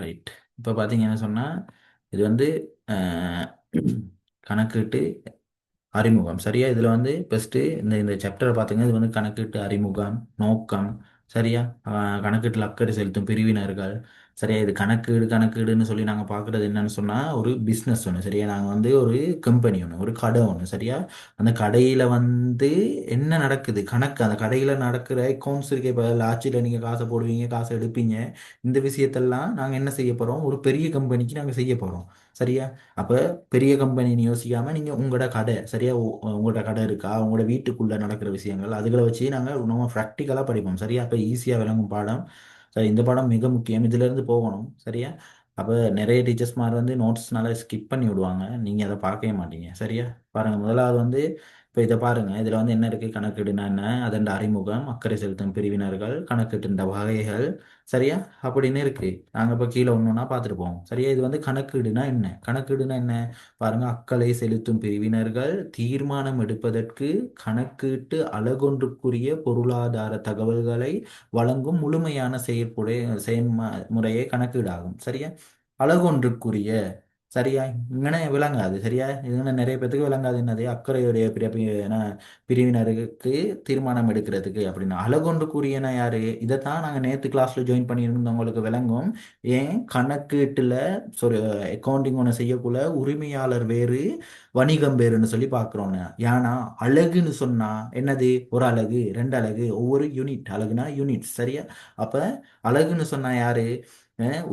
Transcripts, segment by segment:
Right. இப்போ பார்த்தீங்கன்னு சொன்னா, இது வந்து அ கணக்கீட்டு அறிமுகம். சரியா? இதுல வந்து ஃபர்ஸ்ட்டு இந்த சாப்டர பாத்துங்க. இது வந்து கணக்கீட்டு அறிமுகம், நோக்கம், சரியா? அ கணக்கீட்டுல அக்கறை செலுத்தும் பிரிவினர்கள். சரியா? இது கணக்கீடுன்னு சொல்லி நாங்க பாக்குறது என்னன்னு சொன்னா, ஒரு பிசினஸ் ஒண்ணு. சரியா? நாங்க வந்து ஒரு கம்பெனி ஒண்ணு, ஒரு கடை ஒண்ணு. சரியா? அந்த கடையில வந்து என்ன நடக்குது? கணக்கு அந்த கடையில நடக்கிற அக்கவுண்ட்ஸ் இருக்கே. இப்ப லாட்ஜில நீங்க காச போடுவீங்க, காச எடுப்பீங்க. இந்த விஷயத்தெல்லாம் நாங்க என்ன செய்ய போறோம்? ஒரு பெரிய கம்பெனிக்கு நாங்க செய்ய போறோம். சரியா? அப்ப பெரிய கம்பெனின்னு யோசிக்காம நீங்க உங்களோட கடை சரியா உங்களோட கடை இருக்கா உங்களோட வீட்டுக்குள்ள நடக்கிற விஷயங்கள் அதுகளை வச்சு நாங்க நம்ம ப்ராக்டிக்கலா படிப்போம் சரியா அப்ப ஈஸியா விளங்கும் பாடம் சரி இந்த பாடம் மிக முக்கியம் இதுல இருந்து போகணும் சரியா அப்ப நிறைய டீச்சர்ஸ்மார் வந்து நோட்ஸ்னால ஸ்கிப் பண்ணி விடுவாங்க நீங்க அதை பார்க்கவே மாட்டீங்க சரியா பாருங்க முதலாவது வந்து இப்ப இதை பாருங்க இதுல வந்து என்ன இருக்கு கணக்கீடுனா என்ன அதன் அறிமுகம் அக்கறை செலுத்தும் பிரிவினர்கள் கணக்கீட்டு வகைகள் சரியா அப்படின்னு இருக்கு நாங்க இப்ப கீழே ஒண்ணுன்னா பார்த்துட்டு போவோம் சரியா இது வந்து கணக்கீடுனா என்ன கணக்கீடுனா என்ன பாருங்க அக்கறை செலுத்தும் பிரிவினர்கள் தீர்மானம் எடுப்பதற்கு கணக்கீட்டு அழகொன்றுக்குரிய பொருளாதார தகவல்களை வழங்கும் முழுமையான செயல்முறையே கணக்கீடாகும் சரியா அழகொன்றுக்குரிய சரியா இங்கன விளங்காது சரியா இதுங்க நிறைய பேத்துக்கு விளங்காது என்னது அக்கறையுடைய பிரிவினருக்கு தீர்மானம் எடுக்கிறதுக்கு அப்படின்னு அழகொன்று கூறியன யாரு இதைத்தான் நாங்க நேத்து கிளாஸ்ல ஜாயின் பண்ணியிருந்தவங்களுக்கு விளங்கும் ஏன் கணக்கீட்டுல sorry அக்கௌண்டிங் ஒன்று செய்யக்குள்ள உரிமையாளர் வேறு வணிகம் வேறுன்னு சொல்லி பார்க்குறோன்னு ஏன்னா அழகுன்னு சொன்னா என்னது ஒரு அலகு ரெண்டு அலகு ஒவ்வொரு யூனிட் அலகுனா யூனிட் சரியா அப்ப அழகுன்னு சொன்னா யாரு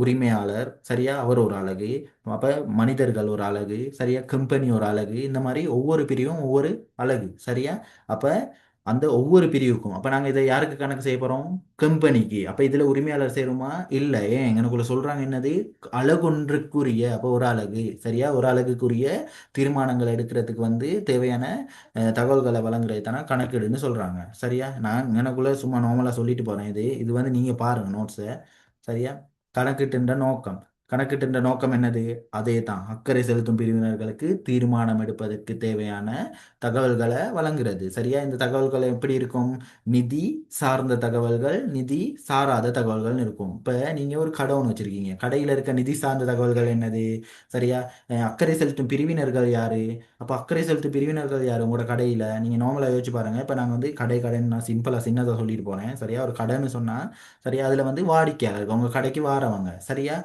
உரிமையாளர் சரியா அவர் ஒரு அலகு அப்ப மனிதர்கள் ஒரு அலகு சரியா கம்பெனி ஒரு அலகு இந்த மாதிரி ஒவ்வொரு பிரிவும் ஒவ்வொரு அலகு சரியா அப்ப அந்த ஒவ்வொரு பிரிவுக்கும் அப்ப நாங்க இதை யாருக்கு கணக்கு செய்ய போறோம் கம்பெனிக்கு அப்ப இதுல உரிமையாளர் சேருமா இல்ல ஏன் எனக்குள்ள சொல்றாங்க என்னது அலகொன்றுக்குரிய அப்ப ஒரு அலகு சரியா ஒரு அலகுக்குரிய தீர்மானங்கள் எடுக்கிறதுக்கு வந்து தேவையான தகவல்களை வழங்குறது தானே கணக்கீடுன்னு சொல்றாங்க சரியா நான் எனக்குள்ள சும்மா நார்மலா சொல்லிட்டு போறேன் இது வந்து நீங்க பாருங்க நோட்ஸை சரியா கணக்கிட்டுன்ற நோக்கம் கணக்கிட்டுன்ற நோக்கம் என்னது அதே தான் அக்கறை செலுத்தும் பிரிவினர்களுக்கு தீர்மானம் எடுப்பதற்கு தேவையான தகவல்களை வழங்குறது சரியா இந்த தகவல்கள் எப்படி இருக்கும் நிதி சார்ந்த தகவல்கள் நிதி சாராத தகவல்கள் இருக்கும் இப்ப நீங்க ஒரு கடை ஒன்று வச்சிருக்கீங்க கடையில இருக்க நிதி சார்ந்த தகவல்கள் என்னது சரியா அக்கறை செலுத்தும் பிரிவினர்கள் யாரு அப்ப அக்கறை செலுத்தும் பிரிவினர்கள் யாரு உங்களோட கடையில நீங்க நார்மலா யோசிச்சு பாருங்க இப்ப நாங்க வந்து கடைன்னு நான் சிம்பிளா சின்னதா சொல்லிட்டு போறேன் சரியா ஒரு கடைன்னு சொன்னா சரியா அதுல வந்து வாடிக்கையாளர் உங்க கடைக்கு வாரவங்க சரியா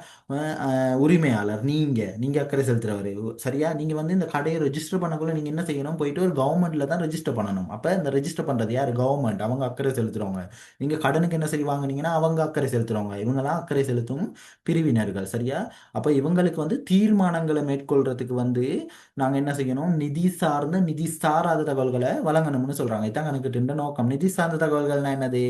உரிமையாளர் நீங்க அக்கறை செலுத்துறவரு சரியா நீங்க வந்து இந்த கடையை ரெஜிஸ்டர் பண்ணக்குள்ள நீங்க என்ன செய்யணும் போயிட்டு ஒரு கவர்மெண்ட்ல தான் ரெஜிஸ்டர் பண்ணணும் அப்ப இந்த ரெஜிஸ்டர் பண்றது யாரு கவர்மெண்ட் அவங்க அக்கறை செலுத்துறவங்க நீங்க கடனுக்கு என்ன செய்ய வாங்குனீங்கன்னா அவங்க அக்கறை செலுத்துறவங்க இவங்கெல்லாம் அக்கறை செலுத்தும் பிரிவினர்கள் சரியா அப்ப இவங்களுக்கு வந்து தீர்மானங்களை மேற்கொள்றதுக்கு வந்து நாங்க என்ன செய்யணும் நிதி சார்ந்த நிதி சாராத தகவல்களை வழங்கணும்னு சொல்றாங்க இதான் கணக்கிட்டு நோக்கம் நிதி சார்ந்த தகவல்கள்னா என்னது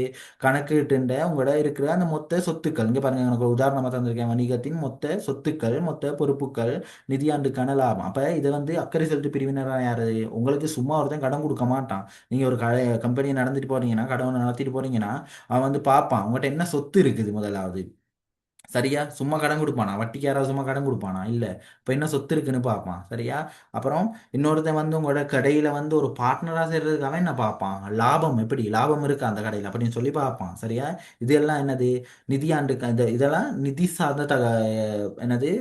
கணக்கிட்டுண்ட உங்களோட இருக்கிற அந்த மொத்த சொத்துக்கள் இங்க பாருங்க எனக்கு ஒரு உதாரணமா தந்திருக்கேன் வணிகத்தின் மொத்த சொத்துக்கள் மொத்த பொறுப்புகள் நிதியாண்டுக்கான லாபம் அப்ப இதை வந்து அக்கறை செலுத்து பிரிவினரா யாரு உங்களுக்கு சும்மா ஒருத்தன் கடன் கொடுக்க மாட்டான் நீங்க ஒரு கடை கம்பெனியை நடந்துட்டு போறீங்கன்னா கடனை நடத்திட்டு போறீங்கன்னா அவன் வந்து பார்ப்பான் உங்கள்கிட்ட என்ன சொத்து இருக்குது முதலாவது சரியா சும்மா கடன் கொடுப்பானா வட்டிக்கு யாராவது சும்மா கடன் கொடுப்பானா இல்ல இப்ப என்ன சொத்து இருக்குன்னு பார்ப்பான் சரியா அப்புறம் இன்னொருத்தன் வந்து உங்களோட கடையில வந்து ஒரு பார்ட்னரா சேர்றதுக்காக என்ன பார்ப்பான் லாபம் எப்படி லாபம் இருக்கு அந்த கடையில அப்படின்னு சொல்லி பார்ப்பான் சரியா இதெல்லாம் என்னது நிதியாண்டுக்கு இதெல்லாம் நிதி சார்ந்த என்னது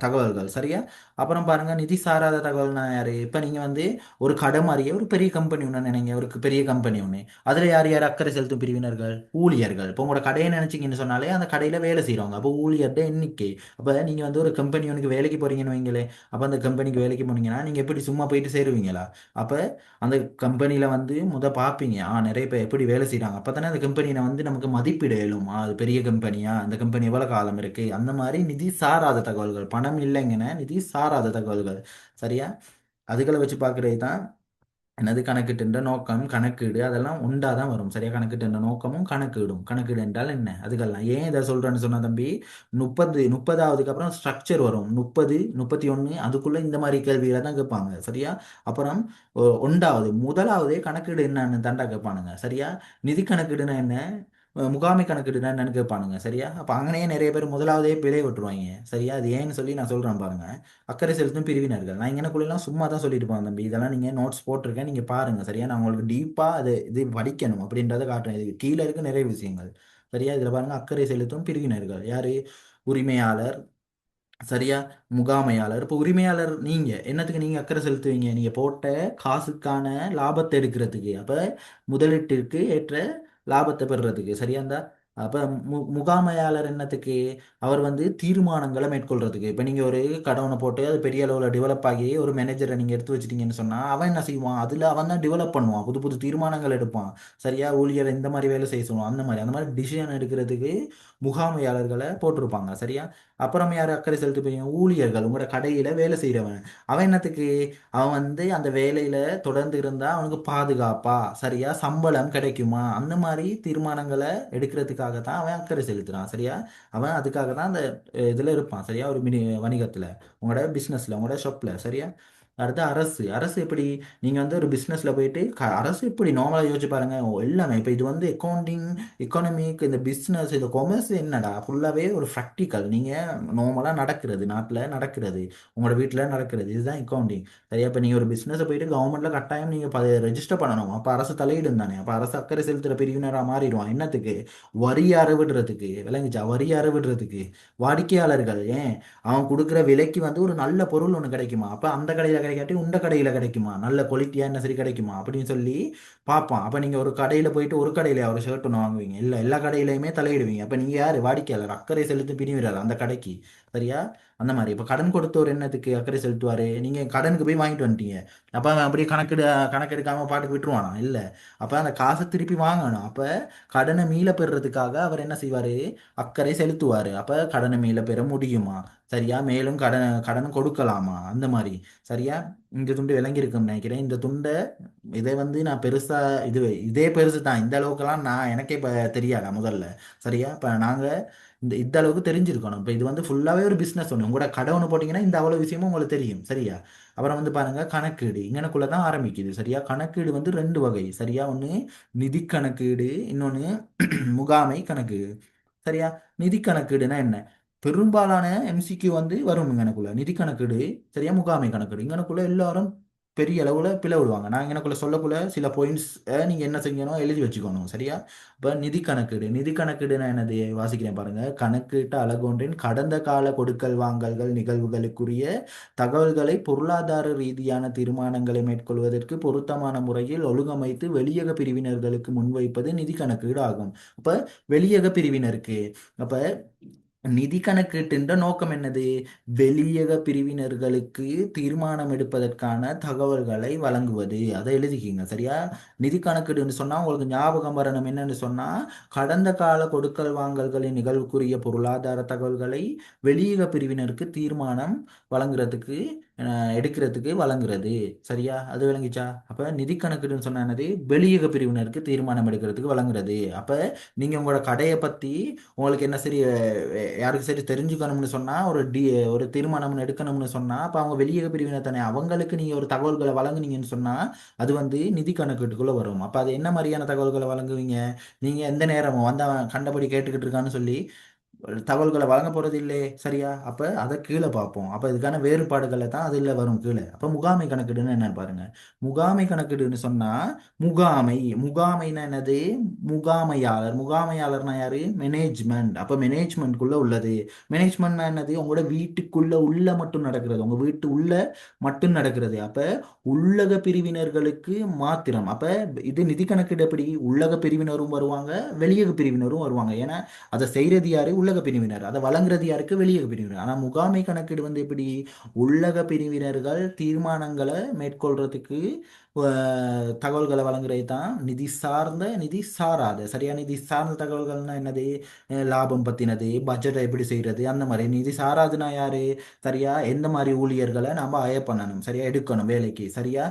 தகவல்கள் சரியா அப்புறம் பாருங்க நிதி சாராத தகவல்னா யாரு இப்ப நீங்க வந்து ஒரு கடை மாதிரியே ஒரு பெரிய கம்பெனி ஒன்று நினைங்க ஒரு பெரிய கம்பெனி ஒன்று அதுல யார் யார் அக்கறை செலுத்தும் பிரிவினர்கள் ஊழியர்கள் இப்போ உங்களோட கடையை நினைச்சீங்கன்னு சொன்னாலே அந்த கடையில வேலை செய்றவங்க அப்போ ஊழியர்ட எண்ணிக்கை அப்ப நீங்க வந்து ஒரு கம்பெனி ஒனுக்கு வேலைக்கு போறீங்கன்னு வைங்களே அப்ப அந்த கம்பெனிக்கு வேலைக்கு போனீங்கன்னா நீங்க எப்படி சும்மா போயிட்டு சேருவீங்களா அப்ப அந்த கம்பெனில வந்து பார்ப்பீங்க நிறைய பேர் எப்படி வேலை செய்றாங்க அப்பதானே அந்த கம்பெனியை வந்து நமக்கு மதிப்பிட இயலும் அது பெரிய கம்பெனியா அந்த கம்பெனி எவ்வளவு காலம் இருக்கு அந்த மாதிரி நிதி சாராத தகவல்கள் பணம் இல்லைங்கன்னு நிதி சாராத தகவல்கள் சரியா அதுகளை வச்சு பார்க்கறது தான் என்னது கணக்கிட்டுன்ற நோக்கம் கணக்கீடு அதெல்லாம் உண்டாதான் வரும் சரியா கணக்கிட்டுன்ற நோக்கமும் கணக்கீடு என்றால் என்ன அதுக்கெல்லாம் ஏன் இதை சொல்றேன்னு சொன்னா தம்பி 30ஆவதுக்கு அப்புறம் ஸ்ட்ரக்சர் வரும் 30 31 அதுக்குள்ள இந்த மாதிரி கேள்விகளை தான் கேட்பாங்க சரியா அப்புறம் முதலாவதே கணக்கீடு என்னன்னு தாண்டா கேட்பானுங்க சரியா நிதி கணக்கீடுனா என்ன முகாமை கணக்கீடுனா என்னன்னு கேட்பானுங்க சரியா அப்ப அங்கனே நிறைய பேர் முதலாவதே பிழை விட்டுருவாங்க சரியா அது ஏன்னு சொல்லி நான் சொல்றேன் பாருங்க அக்கறை செலுத்தும் பிரிவினர்கள் நான் இங்கனக்குள்ளலாம் சும்மா தான் சொல்லிட்டு போவேன் தம்பி இதெல்லாம் நீங்க நோட்ஸ் போட்டிருக்கேன் நீங்க பாருங்க சரியா நான் உங்களுக்கு டீப்பா அது இது படிக்கணும் அப்படின்றத காட்டுறேன் இது கீழே இருக்கு நிறைய விஷயங்கள் சரியா? இதுல பாருங்க அக்கறை செலுத்தும் பிரிவினர்கள் யாரு? உரிமையாளர், சரியா? முகாமையாளர். இப்போ உரிமையாளர் நீங்க என்னத்துக்கு நீங்க அக்கறை செலுத்துவீங்க? நீங்க போட்ட காசுக்கான லாபத்தை எடுக்கிறதுக்கு. அப்ப முதலீட்டிற்கு ஏற்ற லாபத்தை பெறுறதுக்கு. சரியா இருந்தா? அப்ப முகாமையாளர் என்னத்துக்கு? அவர் வந்து தீர்மானங்களை மேற்கொள்றதுக்கு. இப்ப நீங்க ஒரு கடவுனை போட்டு அது பெரிய அளவுல டெவலப் ஆகி ஒரு மேனேஜரை நீங்க எடுத்து வச்சிட்டீங்கன்னு சொன்னா அவன் என்ன செய்வான்? அதுல அவன் தான் டெவலப் பண்ணுவான். புது புது தீர்மானங்கள் எடுப்பான். சரியா? ஊழியர் இந்த மாதிரி வேலை செய்ய சொல்லுவான். அந்த மாதிரி டிசிஷன் எடுக்கிறதுக்கு முகாமையாளர்களை போட்டிருப்பாங்க. சரியா? அப்புறம் யார் அக்கறை செலுத்தப்படுவீங்க? ஊழியர்கள். உங்களோட கடையில வேலை செய்யறவன். அவன் என்னத்துக்கு? அவன் வந்து அந்த வேலையில தொடர்ந்து இருந்தா அவனுக்கு பாதுகாப்பா, சரியா? சம்பளம் கிடைக்குமா? அந்த மாதிரி தீர்மானங்களை எடுக்கிறதுக்காக தான் அவன் அக்கறை செலுத்துறான். சரியா? அவன் அதுக்காக தான் அந்த இதுல இருப்பான். சரியா? ஒரு வணிகத்துல, உங்களோட பிசினஸ்ல, உங்களோட ஷாப்ல. சரியா? அடுத்து அரசு. அரசு எப்படி? நீங்க வந்து ஒரு பிசினஸ்ல போயிட்டு அரசு எப்படி நார்மலா யோசிச்சு பாருங்க. எல்லாமே இப்ப இது வந்து அக்கௌண்டிங், எக்கானமிக், இந்த பிசினஸ், இந்த கொமர்ஸ் என்னடா ஃபுல்லாவே ஒரு ப்ராக்டிக்கல். நீங்க நார்மலா நடக்கிறது, நாட்டுல நடக்கிறது, உங்களோட வீட்டுல நடக்கிறது, இதுதான் அக்கௌண்டிங். சரியா? இப்ப நீங்க ஒரு பிசினஸ் போயிட்டு கவர்மெண்ட்ல கட்டாயம் நீங்க ரெஜிஸ்டர் பண்ணணும். அப்ப அரசு தலையிடும் தானே. அப்ப அரசு அக்கறை செலுத்துற பிரிவினரா மாறிடுவான். என்னத்துக்கு? வரி அறவிடுறதுக்கு. விளங்குச்சா? வரி அறவிடுறதுக்கு. வாடிக்கையாளர்கள் ஏன் அவன் கொடுக்குற விலைக்கு வந்து ஒரு நல்ல பொருள் ஒன்று கிடைக்குமா? அப்ப அந்த கடையில கிடைக்காட்டி உண்ட கடையில கிடைக்குமா? நல்ல குவாலிட்டியா என்ன சரி கிடைக்குமா அப்படின்னு சொல்லி பார்ப்பான். அப்ப நீங்க ஒரு கடையில போயிட்டு ஒரு கடையில ஒரு ஷர்ட் ஒன்று வாங்குவீங்க, இல்ல எல்லா கடையிலையுமே தலையிடுவீங்க. அப்ப நீங்க யாரு? வாடிக்கையாளர். அக்கறை செலுத்தி பிரிவினர் அந்த கடைக்கு. சரியா? அந்த மாதிரி இப்ப கடன் கொடுத்தவர் என்னத்துக்கு அக்கறை செலுத்துவாரு? நீங்க கடனுக்கு போய் வாங்கிட்டு வந்துட்டீங்க. அப்ப அவன் அப்படியே கணக்கெடுக்காம பாட்டுக்கு விட்டுருவானா? இல்ல. அப்ப அந்த காசை திருப்பி வாங்கணும். அப்ப கடனை மீள பெறுறதுக்காக அவர் என்ன செய்வாரு? அக்கறை செலுத்துவாரு. அப்ப கடனை மீள பெற முடியுமா? சரியா? மேலும் கடன் கடன் கொடுக்கலாமா? அந்த மாதிரி. சரியா? இந்த துண்டு விளங்கி இருக்குன்னு நினைக்கிறேன். இந்த துண்டை இதை வந்து நான் பெருசா இதே பெருசு தான். இந்த அளவுக்குலாம் நான் எனக்கே இப்ப தெரியாதா முதல்ல. சரியா? இப்ப நாங்க இந்த அளவுக்கு தெரிஞ்சிருக்கணும். இப்ப இது வந்து ஃபுல்லாவே ஒரு பிசினஸ் ஒண்ணு. உங்களோட கடை ஒண்ணு போட்டீங்கன்னா இந்த அவ்வளவு விஷயமும் உங்களுக்கு தெரியும். சரியா? அப்புறம் வந்து பாருங்க கணக்கீடு. இங்கனக்குள்ள தான் ஆரம்பிக்குது. சரியா? கணக்கீடு வந்து ரெண்டு வகை. சரியா? ஒண்ணு நிதி கணக்கீடு, இன்னொன்னு முகாமை கணக்கீடு. சரியா? நிதி கணக்கீடுனா என்ன? பெரும்பாலான எம்சிக்யூ வந்து வரும் இங்கனக்குள்ள. நிதி கணக்கீடு, சரியா? முகாமை கணக்கீடு. இங்கனக்குள்ள எல்லாரும் பெரிய அளவுல பிளவிடுவாங்க. நான் எனக்குள்ள சொல்லக்குள்ள சில பாயிண்ட்ஸ் நீங்க என்ன செய்யணும் எழுதி வச்சுக்கணும். சரியா? இப்ப நிதி கணக்கீடு. நிதி கணக்கீடுனா என்னது? வாசிக்கிறேன் பாருங்க. கணக்கீட்டு அலகொன்றின் கடந்த கால கொடுக்கல் வாங்கல்கள் நிகழ்வுகளுக்குரிய தகவல்களை பொருளாதார ரீதியான தீர்மானங்களை மேற்கொள்வதற்கு பொருத்தமான முறையில் ஒழுங்கமைத்து வெளியக பிரிவினர்களுக்கு முன்வைப்பது நிதி கணக்கீடு ஆகும். அப்ப வெளியக பிரிவினருக்கு. அப்ப நிதி கணக்கீட்டின் நோக்கம் என்னது? வெளியக பிரிவினர்களுக்கு தீர்மானம் எடுப்பதற்கான தகவல்களை வழங்குவது. அதை எழுதிக்கிங்க. சரியா? நிதி கணக்கீடுன்னு சொன்னா உங்களுக்கு ஞாபகம் வரணும் என்னன்னு சொன்னா, கடந்த கால கொடுக்கல் வாங்கல்களின் நிகழ்வுக்குரிய பொருளாதார தகவல்களை வெளியக பிரிவினருக்கு தீர்மானம் வழங்குறதுக்கு, எடுக்கிறதுக்கு வழங்குறது. சரியா? அது விளங்கிச்சா? அப்ப நிதி கணக்கீடுன்னு சொன்னா என்னது? வெளியக பிரிவினருக்கு தீர்மானம் எடுக்கிறதுக்கு வழங்குறது. அப்ப நீங்க உங்களோட கடையை பத்தி உங்களுக்கு என்ன சரி யாருக்கு சரி தெரிஞ்சுக்கணும்னு சொன்னா ஒரு தீர்மானம் எடுக்கணும்னு சொன்னா அப்ப அவங்க வெளியக பிரிவினர் தானே. அவங்களுக்கு நீங்க ஒரு தகவல்களை வழங்குனீங்கன்னு சொன்னா அது வந்து நிதி கணக்கீட்டுக்குள்ள வரும். அப்ப அது என்ன மாதிரியான தகவல்களை வழங்குவீங்க? நீங்க எந்த நேரமும் வந்து அவன் கண்டபடி கேட்டுக்கிட்டு இருக்கான்னு சொல்லி தகவல்களை வழங்க போறது இல்லையே. சரியா? அப்ப அதை கீழே பார்ப்போம். அப்ப இதுக்கான வேறுபாடுகளை தான் அதுல வரும் கீழே. அப்ப முகாமை கணக்கீடுன்னு என்னன்னு பாருங்க. முகாமை கணக்கீடுன்னு சொன்னா முகாமைன்னா என்னது? முகாமையாளர். முகாமையாளர்னா யாரு? மேனேஜ்மெண்ட். அப்ப மேனேஜ்மெண்ட்குள்ள உள்ளது. மேனேஜ்மெண்ட்னா என்னது? உங்களோட வீட்டுக்குள்ள உள்ள மட்டும் நடக்கிறது. உங்க வீட்டு உள்ள மட்டும் நடக்கிறது. அப்ப உள்ளக பிரிவினர்களுக்கு மாத்திரம். அப்ப இது நிதி கணக்கீடு எப்படி? உள்ளக பிரிவினரும் வருவாங்க, வெளியக பிரிவினரும் வருவாங்க. ஏன்னா அதை செய்யறது யாரு? உள்ளக பிரிவினர். அதை வழங்குறது யாருக்கு? வெளியக பிரிவினர். ஆனா முகாமை கணக்கீடு வந்து எப்படி? உள்ளக பிரிவினர்கள் தீர்மானங்களை மேற்கொள்றதுக்கு தகவல்களை வழங்குறது தான் நிதி சார்ந்த, நிதி சாராத. சரியா? நிதி சார்ந்த தகவல்கள்னா என்னது? லாபம் பத்தினது, பட்ஜெட்டை எப்படி செய்யறது, அந்த மாதிரி. நிதி சாராதுனா யாரு? சரியா? எந்த மாதிரி ஊழியர்களை நாம ஹயர் பண்ணணும், சரியா? எடுக்கணும் வேலைக்கு, சரியா?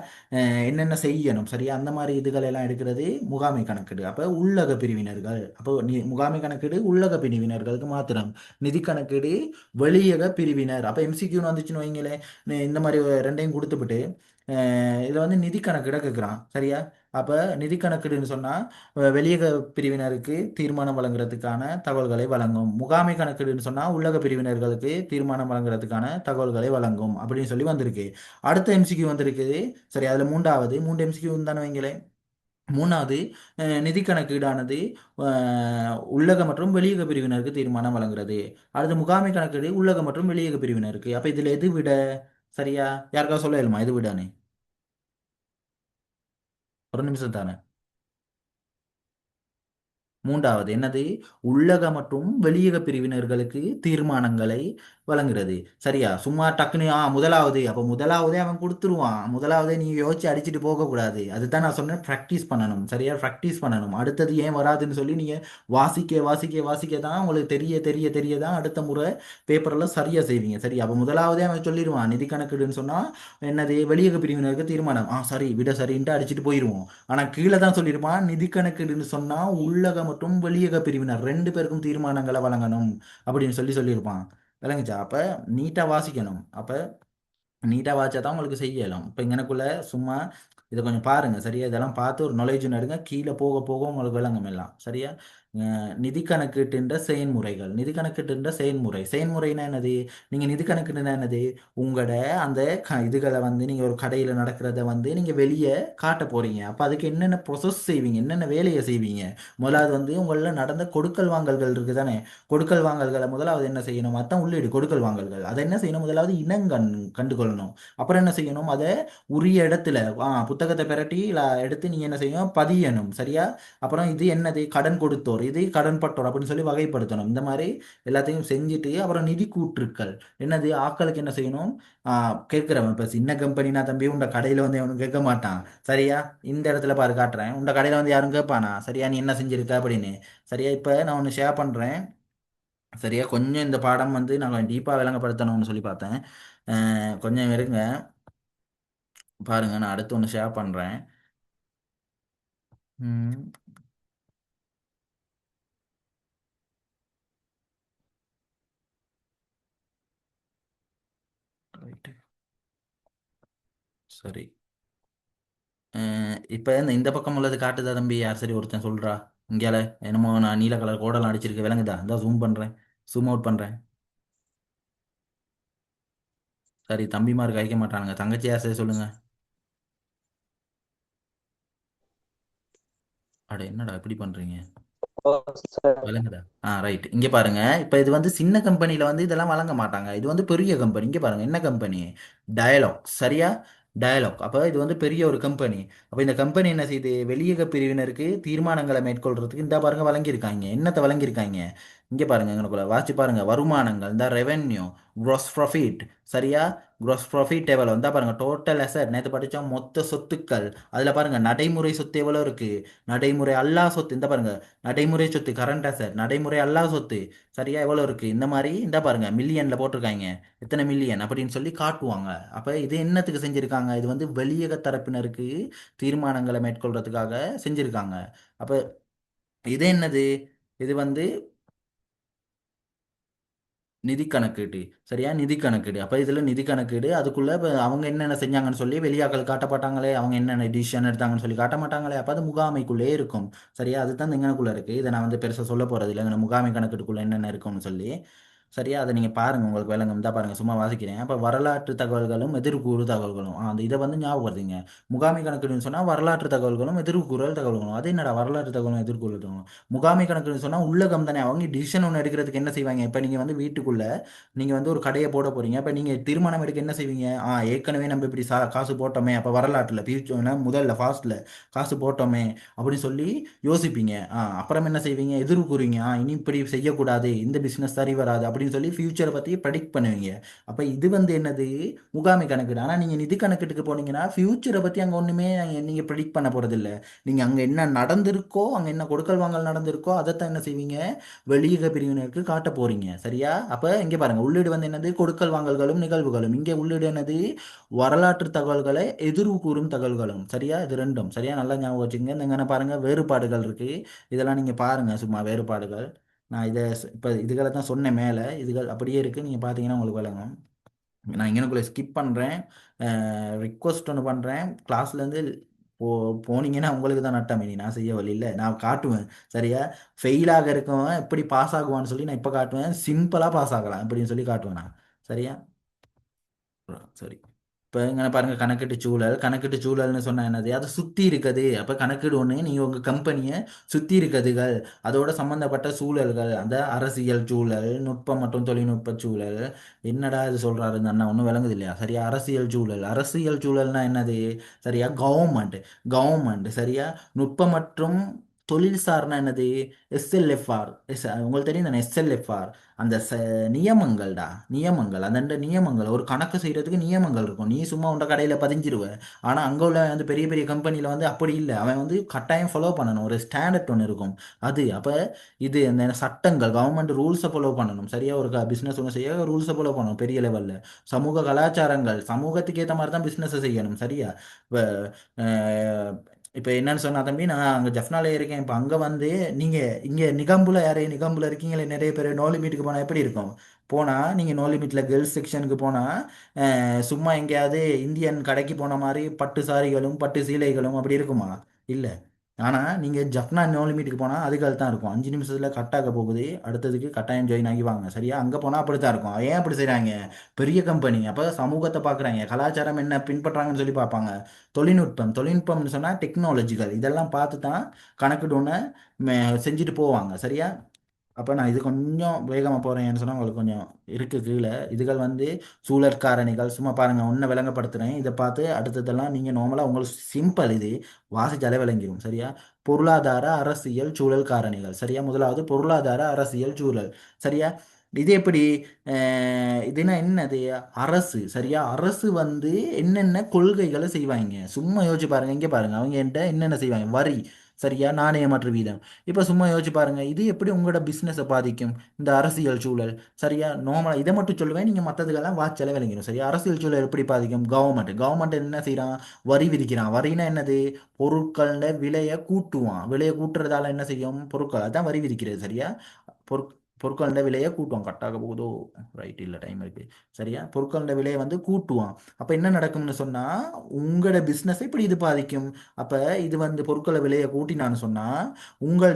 என்னென்ன செய்யணும், சரியா? அந்த மாதிரி இதுகள் எல்லாம் எடுக்கிறது முகாமை கணக்கீடு. அப்ப உள்ளக பிரிவினர்கள். அப்போ முகாமை கணக்கீடு உள்ளக பிரிவினர்களுக்கு மாத்திரம். நிதி கணக்கீடு வெளியக பிரிவினர். அப்ப எம்சிக்யூன்னு வந்துச்சுன்னு வைங்களேன், இந்த மாதிரி ரெண்டையும் கொடுத்துவிட்டு இதில் வந்து நிதி கணக்கிட கேட்குறான். சரியா? அப்போ நிதி கணக்கீடுன்னு சொன்னால் வெளியக பிரிவினருக்கு தீர்மானம் வழங்குறதுக்கான தகவல்களை வழங்கும். முகாமை கணக்கீடுன்னு சொன்னால் உள்ளக பிரிவினர்களுக்கு தீர்மானம் வழங்குறதுக்கான தகவல்களை வழங்கும் அப்படின்னு சொல்லி வந்திருக்கு. அடுத்த எம்சிக்யூ வந்திருக்குது. சரி, அதில் மூன்று எம்சிக்யூ தானே வைங்களேன். மூணாவது நிதி கணக்கீடானது உள்ளக மற்றும் வெளியக பிரிவினருக்கு தீர்மானம் வழங்குறது. அடுத்து முகாமை கணக்கீடு உள்ளக மற்றும் வெளியக பிரிவினருக்கு. அப்ப இதுல எது விட சரியா? யாருக்காவது சொல்ல இயலுமா எது விடான்னு? ஒரு நிமிஷம் தானே. மூன்றாவது என்னது? உள்ளக மற்றும் வெளியக பிரிவினர்களுக்கு தீர்மானங்களை வழங்குறது. சரியா? சும்மா டக்குனு முதலாவது அப்ப முதலாவதே அவன் கொடுத்துருவான். முதலாவதே நீ யோசிச்சு அடிச்சுட்டு போகக்கூடாது. அதுதான் நான் சொன்னேன், ப்ராக்டிஸ் பண்ணணும். சரியா? ப்ராக்டிஸ் பண்ணணும். அடுத்தது ஏன் வராதுன்னு சொல்லி நீங்க வாசிக்க தான் உங்களுக்கு தெரிய தான் அடுத்த முறை பேப்பர்ல சரியா செய்வீங்க. சரி, அப்ப முதலாவதே அவன் சொல்லிடுவான் நிதி கணக்குன்னு சொன்னா என்னது? வெளியக பிரிவினருக்கு தீர்மானம். சரி விட சரின்ட்டு அடிச்சுட்டு போயிருவோம். ஆனா கீழே தான் சொல்லியிருப்பான் நிதி கணக்கீடுன்னு சொன்னா உள்ளக மற்றும் வெளியக பிரிவினர் ரெண்டு பேருக்கும் தீர்மானங்களை வழங்கணும் அப்படின்னு சொல்லியிருப்பான். விளங்குச்சா? அப்ப நீட்டா வாசிக்கணும். அப்ப நீட்டாக வாட்சா தான் உங்களுக்கு செய்யலாம். இப்போ இங்கனக்குள்ள சும்மா இதை கொஞ்சம் பாருங்க. சரியா? இதெல்லாம் பார்த்து ஒரு நாலேஜ் எடுங்க. கீழே போக போக உங்களுக்கு விளங்கும் எல்லாம். சரியா? நிதி கணக்கீட்டுன்ற செயல்முறைகள். நிதி கணக்கீட்டுன்ற செயல்முறை. செயல்முறைனா என்னது? நீங்க நிதி கணக்கீடுனா என்னது? உங்களோட அந்த இதுகளை வந்து நீங்க ஒரு கடையில நடக்கிறத வந்து நீங்க வெளியே காட்ட போறீங்க. அப்ப அதுக்கு என்னென்ன ப்ரொசஸ் செய்வீங்க, என்னென்ன வேலையை செய்வீங்க? முதலாவது வந்து உங்கள நடந்த கொடுக்கல் வாங்கல்கள் இருக்கு தானே? கொடுக்கல் வாங்கல்களை முதலாவது என்ன செய்யணும்? அதான் உள்ளீடு கொடுக்கல் வாங்கல்கள். அதை என்ன செய்யணும்? முதலாவது கண்டுகொள்ளணும். அப்புறம் என்ன செய்யணும்? அதை உரிய இடத்துல புத்தகத்தை பிரட்டி எடுத்து நீங்க என்ன செய்யணும்? பதியணும். சரியா? அப்புறம் இது என்னது? கடன் கொடுத்தோர், இது கடன் பட்டோர் அப்படின்னு சொல்லி வகைப்படுத்தணும். இந்த மாதிரி எல்லாத்தையும் செஞ்சுட்டு அப்புறம் நிதி கூற்றுக்கள். என்னது? ஆட்களுக்கு என்ன செய்யணும்? கேட்கிறவன் இப்ப சின்ன கம்பெனினா தம்பி உண்ட கடையில வந்து அவனும் கேட்க மாட்டான். சரியா? இந்த இடத்துல பாரு காட்டுறேன். உண்ட கடையில வந்து யாரும் கேட்பானா? சரியா? நீ என்ன செஞ்சிருக்க அப்படின்னு. சரியா? இப்ப நான் ஒன்று ஷேர் பண்றேன். சரியா? கொஞ்சம் இந்த பாடம் வந்து நான் டீப்பா விளங்கப்படுத்தணும்னு சொல்லி பார்த்தேன். கொஞ்சம் இருங்க. பாருங்க, நான் அடுத்து ஒன்று ஷேர் பண்றேன். ம், right. சரி. இப்ப இந்த பக்கம் உள்ளது காட்டுதா தம்பி? யார் சரி ஒருத்தன் சொல்றா? இங்கால என்னமோ நான் நீல கலர் கோடெல்லாம் அடிச்சிருக்க விளங்குதா? இந்த ஜூம் பண்றேன், ஜூம் அவுட் பண்றேன். சரி, தம்பிமாருக்கு அழிக்க மாட்டானுங்க. தங்கச்சி யார் சரி சொல்லுங்க. அட என்னடா இப்படி பண்றீங்க? விளங்குதா? ரைட். இங்க பாருங்க. இப்ப இது வந்து சின்ன கம்பெனில வந்து இதெல்லாம் வழங்க மாட்டாங்க. இது வந்து பெரிய கம்பெனி. இங்க பாருங்க என்ன கம்பெனி? டயலாக். சரியா? டயலாக். அப்ப இது வந்து பெரிய ஒரு கம்பெனி. அப்ப இந்த கம்பெனி என்ன செய்யுது? வெளியக பிரிவினருக்கு தீர்மானங்களை மேற்கொள்றதுக்கு இந்த பாருங்க வழங்கியிருக்காங்க. என்னத்தை வழங்கியிருக்காங்க? இங்க பாருங்க, எங்களுக்குள்ள வாட்சி பாருங்க. வருமானங்கள், இந்த ரெவென்யூ, gross ப்ராஃபிட். சரியா? gross ப்ராஃபிட் எவ்வளவு? இந்த பாருங்க டோட்டல் அசட். நேற்று படிச்சோம் மொத்த சொத்துக்கள். அதுல பாருங்க நடைமுறை சொத்து எவ்வளவு இருக்கு? நடைமுறை அல்லா சொத்து. இந்த பாருங்க நடைமுறை சொத்து கரண்ட் அசட், நடைமுறை அல்லா சொத்து. சரியா? எவ்வளவு இருக்கு? இந்த மாதிரி இந்த பாருங்க மில்லியன்ல போட்டிருக்காங்க. எத்தனை மில்லியன் அப்படின்னு சொல்லி காட்டுவாங்க. அப்ப இது என்னத்துக்கு செஞ்சிருக்காங்க? இது வந்து வெளியக தரப்பினருக்கு தீர்மானங்களை மேற்கொள்றதுக்காக செஞ்சிருக்காங்க. அப்ப இது என்னது? இது வந்து நிதி கணக்கீடு. சரியா? நிதி கணக்கீடு. அப்ப இதுல நிதி கணக்கீடு அதுக்குள்ள இப்ப அவங்க என்னென்ன செஞ்சாங்கன்னு சொல்லி வெளியாட்கள் காட்டப்பட்டாங்களே, அவங்க என்னென்ன டிசிஷன் எடுத்தாங்கன்னு சொல்லி காட்ட மாட்டாங்களே. அப்ப அது முகாமைக்குள்ளே இருக்கும். சரியா? அதுதான் இங்கனக்குள்ள இருக்கு. இதை நான் வந்து பெருசா சொல்ல போறது இல்லை. இந்த முகாமை கணக்கீட்டுக்குள்ள என்னென்ன இருக்கும்னு சொல்லி. சரியா? அதை நீங்க பாருங்க, உங்களுக்கு விளங்கும். தான் பாருங்க, சும்மா வாசிக்கிறேன். அப்ப வரலாற்று தகவல்களும் எதிர்கூறு தகவல்களும். அந்த இதை வந்து ஞாபகம் வருதுங்க. முகாமை கணக்குன்னு சொன்னா வரலாற்று தகவல்களும் எதிர்கூறல் தகவல்களும். அது என்னடா வரலாற்று தகவலும் எதிர்கூறல் தகவலும்? முகாமை கணக்குன்னு சொன்னா உள்ளகம் தானே. அவங்க டிசிஷன் ஒன்று எடுக்கிறதுக்கு என்ன செய்வாங்க? இப்ப நீங்க வந்து வீட்டுக்குள்ள நீங்க வந்து ஒரு கடையை போட போறீங்க. அப்ப நீங்க தீர்மானம் எடுக்க என்ன செய்வீங்க? ஏற்கனவே நம்ம இப்படி காசு போட்டோமே, அப்ப வரலாற்றுல ஃபியூச்சர்னா முதல்ல ஃபாஸ்ட்ல காசு போட்டோமே அப்படின்னு சொல்லி யோசிப்பீங்க. அப்புறம் என்ன செய்வீங்க? எதிர்வு கூறுவீங்க. இனி இப்படி செய்யக்கூடாது, இந்த பிசினஸ் சரி வராது அப்படின்னு சொல்லி ஃபியூச்சரை பத்தி ப்ரெடிக்ட் பண்ணுவீங்க. அப்ப இது வந்து என்னது? முகாமை கணக்கீடு. ஆனா நீங்க நிதி கணக்கீட்டுக்கு போனீங்கன்னா ஃபியூச்சரை பத்தி அங்க ஒண்ணுமே நீங்க ப்ரெடிக்ட் பண்ண போறது இல்ல. நீங்க அங்க என்ன நடந்திருக்கோ, அங்க என்ன கொடுக்கல் வாங்கல் நடந்திருக்கோ அதைத்தான் என்ன செய்வீங்க? வெளியக பிரிவினருக்கு காட்ட போறீங்க. சரியா? அப்ப இங்க பாருங்க, உள்ளீடு வந்து என்னது? கொடுக்கல் வாங்கல்களும் நிகழ்வுகளும். இங்க உள்ளீடு என்னது? வரலாற்று தகவல்களை எதிர்வு கூறும் தகவல்களும். சரியா? இது ரெண்டும். சரியா? நல்லா ஞாபகம் வச்சுங்க. இங்க பாருங்க வேறுபாடுகள் இருக்கு. இதெல்லாம் நீங்க பாருங்க சும்மா வேறுபாடுகள். நான் இதை இப்ப இதுகளை தான் சொன்னேன் மேல. இதுகள் அப்படியே இருக்கு. நீங்க பாத்தீங்கன்னா உங்களுக்கு விளங்கும். நான் இங்கனக்குள்ள ஸ்கிப் பண்றேன். ரிக்வஸ்ட் ஒன்று பண்றேன். கிளாஸ்ல இருந்து போ போனீங்கன்னா உங்களுக்கு தான் நட்டம். இனி நான் செய்ய வழி இல்லை. நான் காட்டுவேன். சரியா? ஃபெயிலாக இருக்கவன் எப்படி பாஸ் ஆகுவான்னு சொல்லி நான் இப்போ காட்டுவேன். சிம்பிளா பாஸ் ஆகலாம் அப்படின்னு சொல்லி காட்டுவேன் நான். சரியா? சரி. இப்போ இங்கே பாருங்க கணக்கீட்டு சூழல். கணக்கீட்டு சூழல்னு சொன்னா என்னது? அது சுத்தி இருக்குது. அப்ப கணக்கீடு ஒண்ணு, நீங்க உங்க கம்பெனியை சுத்தி இருக்குதுகள், அதோட சம்பந்தப்பட்ட சூழல்கள், அந்த அரசியல் சூழல், நுட்பம் மற்றும் தொழில்நுட்ப சூழல். என்னடா இது சொல்றாரு இந்த அண்ணா, ஒன்றும் விளங்குது இல்லையா? சரியா, அரசியல் சூழல். அரசியல் சூழல்னா என்னது? சரியா, கவர்மெண்ட். கவர்மெண்ட் சரியா. நுட்பம் மற்றும் தொழில் சார்னா என்னது? எஸ்எல்எஃப்ஆர். உங்களுக்கு தெரியும் தானே எஸ்எல்எஃப்ஆர்? அந்த நியமங்கள்டா, நியமங்கள். அந்த நியமங்கள், ஒரு கணக்கு செய்யறதுக்கு நியமங்கள் இருக்கும். நீ சும்மா உண்ட கடையில் பதிஞ்சிருவ. ஆனால் அங்கே உள்ள அந்த பெரிய பெரிய கம்பெனியில் வந்து அப்படி இல்லை. அவன் வந்து கட்டாயம் ஃபாலோ பண்ணணும், ஒரு ஸ்டாண்டர்ட் ஒன்று இருக்கும். அது அப்போ இது அந்த சட்டங்கள், கவர்மெண்ட் ரூல்ஸை ஃபாலோ பண்ணணும். சரியா, ஒரு பிஸ்னஸ் ஒன்று செய்ய ரூல்ஸை ஃபாலோ பண்ணணும் பெரிய லெவலில். சமூக கலாச்சாரங்கள், சமூகத்துக்கு ஏற்ற மாதிரி தான் பிஸ்னஸை செய்யணும். சரியா. இப்போ இப்போ என்னன்னு சொன்னா தம்பி, நான் அங்கே ஜஃப்னாலே இருக்கேன். இப்போ அங்கே வந்து நீங்கள் இங்கே நிகம்புல, யாரே நிகம்புல இருக்கீங்களே நிறைய பேர், நோ லிமிட்டுக்கு போனால் எப்படி இருக்கும்? போனால் நீங்கள் நோ லிமிட்டில் கேர்ள்ஸ் செக்ஷனுக்கு போனால் சும்மா எங்கேயாவது இந்தியன் கடைக்கு போன மாதிரி பட்டு சாரிகளும் பட்டு சீலைகளும் அப்படி இருக்குமா? இல்லை. ஆனால் நீங்கள் ஜப்னா நோ லிமிட்டுக்கு போனால் அதுக்காக தான் இருக்கும். 5 நிமிஷத்தில் கட்டாக போகுது, அடுத்ததுக்கு கட்டாயம் ஜாயின் ஆகிவாங்க. சரியா, அங்கே போனால் அப்படி தான் இருக்கும். ஏன் அப்படி செய்கிறாங்க? பெரிய கம்பெனி, அப்போ சமூகத்தை பார்க்குறாங்க, கலாச்சாரம் என்ன பின்பற்றாங்கன்னு சொல்லி பார்ப்பாங்க. தொழில்நுட்பம், தொழில்நுட்பம்னு சொன்னால் டெக்னாலஜிக்கல், இதெல்லாம் பார்த்து தான் கணக்கிட்டு ஒன்று செஞ்சுட்டு போவாங்க. சரியா. அப்போ நான் இது கொஞ்சம் வேகமாக போகிறேன்னு சொன்னால் உங்களுக்கு கொஞ்சம் இருக்கு கீழே. இதுகள் வந்து சூழற் காரணிகள். சும்மா பாருங்கள், ஒன்றை விளங்கப்படுத்துகிறேன், இதை பார்த்து அடுத்ததெல்லாம் நீங்கள் நார்மலாக உங்களுக்கு சிம்பிள், இது வாசிச்சாலே விளங்கிடும். சரியா. பொருளாதார அரசியல் சூழல் காரணிகள். சரியா, முதலாவது பொருளாதார அரசியல் சூழல். சரியா. இது எப்படி? இதுனா என்னது? அரசு. சரியா, அரசு வந்து என்னென்ன கொள்கைகளை செய்வாங்க சும்மா யோசிச்சு பாருங்க. இங்கே பாருங்க, அவங்க என்கிட்ட என்னென்ன செய்வாங்க? வரி. சரியா, நாணயமற்ற வீதம். இப்போ சும்மா யோசிச்சு பாருங்க, இது எப்படி உங்களோட பிஸ்னஸை பாதிக்கும்? இந்த அரசியல் சூழல். சரியா, நார்மலாக இதை மட்டும் சொல்லுவேன், நீங்கள் மற்றதுக்கெல்லாம் வாட்சலை விளங்கிடும். சரியா, அரசியல் சூழல் எப்படி பாதிக்கும்? கவர்மெண்ட், கவர்மெண்ட் என்ன செய்கிறான்? வரி விதிக்கிறான். வரினா என்னது? பொருட்களோட விலையை கூட்டுவான். விலையை கூட்டுறதால என்ன செய்யும்? பொருட்கள், அதான் வரி விதிக்கிறது. சரியா. பொருட் பொருட்களோட விலையை கூட்டுவான். கட்டாக போகுதோ? ரைட், இல்லை டைம் இருக்கு. சரியா, பொருட்களோட விலையை வந்து கூட்டுவான். அப்போ என்ன நடக்கும்னு சொன்னால், உங்களோட பிஸ்னஸை இப்படி இது பாதிக்கும். அப்போ இது வந்து பொருட்களை விலையை கூட்டினான்னு சொன்னால்,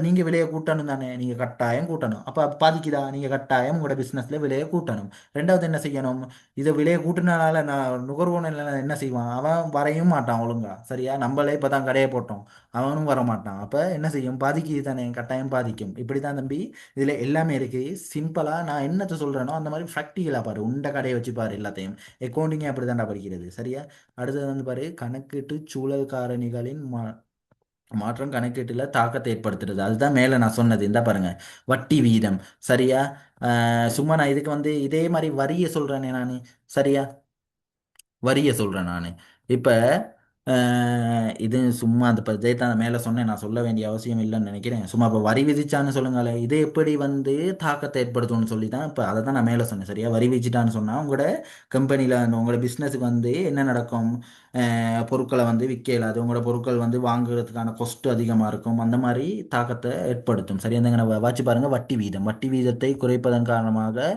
நீங்கள் விலையை கூட்டணும் தானே, நீங்கள் கட்டாயம் கூட்டணும். அப்போ பாதிக்குதா? நீங்கள் கட்டாயம் உங்களோட பிஸ்னஸில் விலையை கூட்டணும். ரெண்டாவது என்ன செய்யணும்? இதை விலையை கூட்டினால நான் நுகர்வோன் என்ன செய்வான்? அவன் வரையும் மாட்டான் ஒழுங்கா. சரியா, நம்மளே இப்போ தான் கடையை போட்டோம், அவனும் வர மாட்டான். அப்போ என்ன செய்யும்? பாதிக்குது தானே, கட்டாயம் பாதிக்கும். இப்படி தான் தம்பி இதில் எல்லாமே இருக்குது. சிம்பிளாக நான் என்னத்தை சொல்கிறேனோ அந்த மாதிரி ப்ராக்டிக்கலாக பாரு, உண்ட கடையை வச்சு பாரு எல்லாத்தையும். அக்கௌண்டிங்கே அப்படி தான்டா படிக்கிறது. சரியா. அடுத்தது வந்து பாரு, கணக்கீட்டு சூழல் காரணிகளின் மாற்றம் கணக்கீட்டில் தாக்கத்தை ஏற்படுத்துறது. அதுதான் மேலே நான் சொன்னது. இந்த பாருங்க, வட்டி வீதம். சரியா. சும்மா நான் இதுக்கு வந்து இதே மாதிரி வரியை சொல்கிறேனே நான். சரியா, வரிய சொல்கிறேன் நான். இப்போ இது சும்மா அந்த இதே தான் மேலே சொன்னேன், நான் சொல்ல வேண்டிய அவசியம் இல்லைன்னு நினைக்கிறேன். சும்மா இப்போ வரி விதிச்சான்னு சொல்லுங்களேன், இது எப்படி வந்து தாக்கத்தை ஏற்படுத்தும்னு சொல்லி தான் இப்போ அதை தான் நான் மேலே சொன்னேன். சரியா, வரி விதிச்சிட்டான்னு சொன்னால் உங்களோட கம்பெனியில் உங்களோட பிஸ்னஸுக்கு வந்து என்ன நடக்கும்? பொருட்களை வந்து விற்க இயலாது, உங்களோட பொருட்கள் வந்து வாங்குறதுக்கான கொஸ்ட் அதிகமாக இருக்கும். அந்த மாதிரி தாக்கத்தை ஏற்படுத்தும். சரியா, இந்த வாட்சி பாருங்கள், வட்டி வீதம். வட்டி வீதத்தை குறைப்பதன் காரணமாக